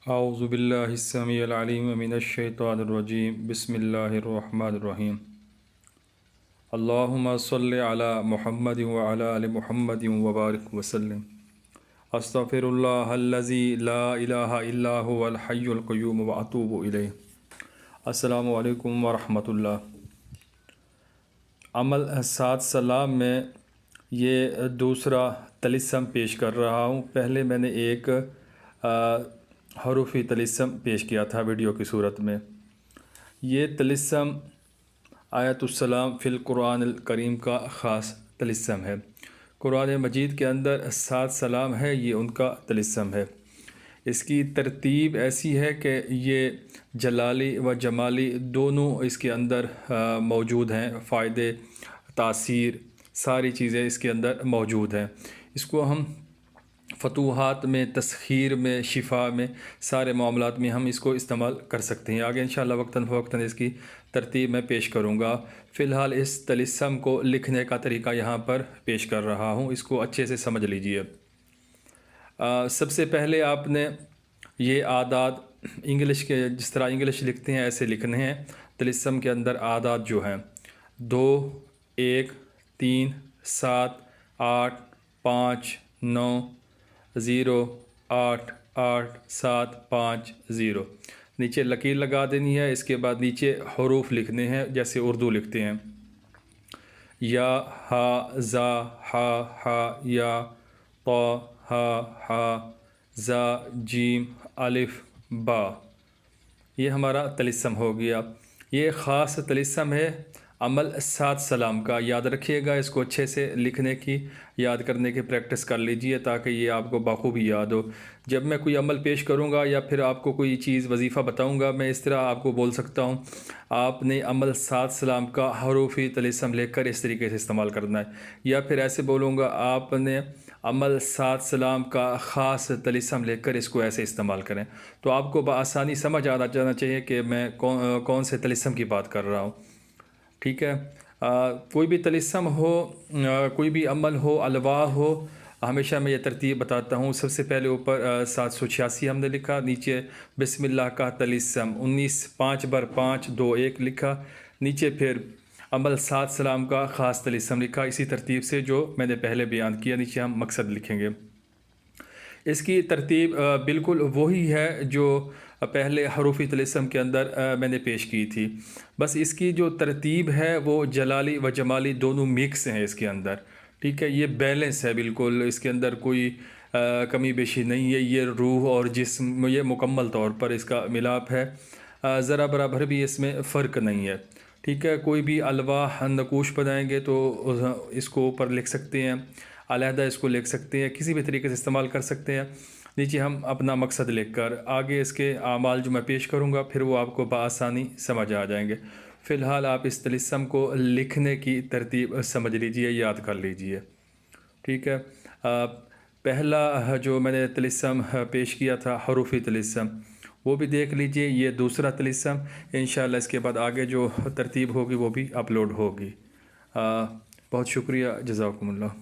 اعوذ باللہ السمیع العلیم من الشیطان الرجیم بسم اللہ الرحمن الرحیم اللہم صلی علی محمد وعلی آل محمد وبارک وسلم استغفر اللہ الذی لا الہ الا هو الحی القیوم واتوب الیہ۔ السلام علیکم ورحمۃ اللہ۔ عمل 7 سلام میں یہ دوسرا طلسم پیش کر رہا ہوں۔ پہلے میں نے ایک حروفی طلسم پیش کیا تھا ویڈیو کی صورت میں۔ یہ طلسم آیت السلام فی القرآن الکریم کا خاص طلسم ہے۔ قرآن مجید کے اندر 7 سلام ہے، یہ ان کا طلسم ہے۔ اس کی ترتیب ایسی ہے کہ یہ جلالی و جمالی دونوں اس کے اندر موجود ہیں، فائدے، تاثیر، ساری چیزیں اس کے اندر موجود ہیں۔ اس کو ہم فتوحات میں، تسخیر میں، شفا میں، سارے معاملات میں ہم اس کو استعمال کر سکتے ہیں۔ آگے انشاءاللہ وقتاً فوقتاً اس کی ترتیب میں پیش کروں گا۔ فی الحال اس طلسم کو لکھنے کا طریقہ یہاں پر پیش کر رہا ہوں، اس کو اچھے سے سمجھ لیجئے۔ سب سے پہلے آپ نے یہ اعداد انگلش کے جس طرح انگلش لکھتے ہیں ایسے لکھنے ہیں۔ طلسم کے اندر اعداد جو ہیں 2 1 3 7 8 5 9 0 8 8 7 5 0۔ نیچے لکیر لگا دینی ہے۔ اس کے بعد نیچے حروف لکھنے ہیں جیسے اردو لکھتے ہیں، یا، ہا، زا، ہا، ہا، یا، طا، ہا، ہا، زا، جیم، الف، با۔ یہ ہمارا طلسم ہو گیا۔ یہ خاص طلسم ہے عمل 7 سلام کا۔ یاد رکھیے گا، اس کو اچھے سے لکھنے کی، یاد کرنے کی پریکٹس کر لیجئے تاکہ یہ آپ کو بخوبی یاد ہو۔ جب میں کوئی عمل پیش کروں گا یا پھر آپ کو کوئی چیز وظیفہ بتاؤں گا، میں اس طرح آپ کو بول سکتا ہوں، آپ نے عمل 7 سلام کا حروفی طلسم لے کر اس طریقے سے استعمال کرنا ہے، یا پھر ایسے بولوں گا آپ نے عمل 7 سلام کا خاص طلسم لے کر اس کو ایسے استعمال کریں، تو آپ کو بآسانی سمجھ آنا جانا چاہیے کہ میں کون سے طلسم کی بات کر رہا ہوں۔ ٹھیک ہے، کوئی بھی طلسم ہو، کوئی بھی عمل ہو، الواح ہو، ہمیشہ میں یہ ترتیب بتاتا ہوں۔ سب سے پہلے اوپر 786 ہم نے لکھا، نیچے بسم اللہ کا طلسم 19 5 بر 5 2 1 لکھا، نیچے پھر عمل 7 سلام کا خاص طلسم لکھا، اسی ترتیب سے جو میں نے پہلے بیان کیا۔ نیچے ہم مقصد لکھیں گے۔ اس کی ترتیب بالکل وہی ہے جو پہلے حروفی طلسم کے اندر میں نے پیش کی تھی، بس اس کی جو ترتیب ہے وہ جلالی و جمالی دونوں مکس ہیں اس کے اندر۔ ٹھیک ہے، یہ بیلنس ہے بالکل، اس کے اندر کوئی کمی بیشی نہیں ہے۔ یہ روح اور جسم، یہ مکمل طور پر اس کا ملاپ ہے، ذرا برابر بھی اس میں فرق نہیں ہے۔ ٹھیک ہے، کوئی بھی الواح نقوش بنائیں گے تو اس کو اوپر لکھ سکتے ہیں، علیحدہ اس کو لکھ سکتے ہیں، کسی بھی طریقے سے استعمال کر سکتے ہیں۔ نیچے ہم اپنا مقصد لکھ کر آگے اس کے اعمال جو میں پیش کروں گا پھر وہ آپ کو بآسانی سمجھ آ جائیں گے۔ فی الحال آپ اس طلسم کو لکھنے کی ترتیب سمجھ لیجئے، یاد کر لیجئے۔ ٹھیک ہے، پہلا جو میں نے طلسم پیش کیا تھا حروفی طلسم، وہ بھی دیکھ لیجئے۔ یہ دوسرا طلسم، انشاءاللہ اس کے بعد آگے جو ترتیب ہوگی وہ بھی اپلوڈ ہوگی۔ بہت شکریہ، جزاکم اللہ۔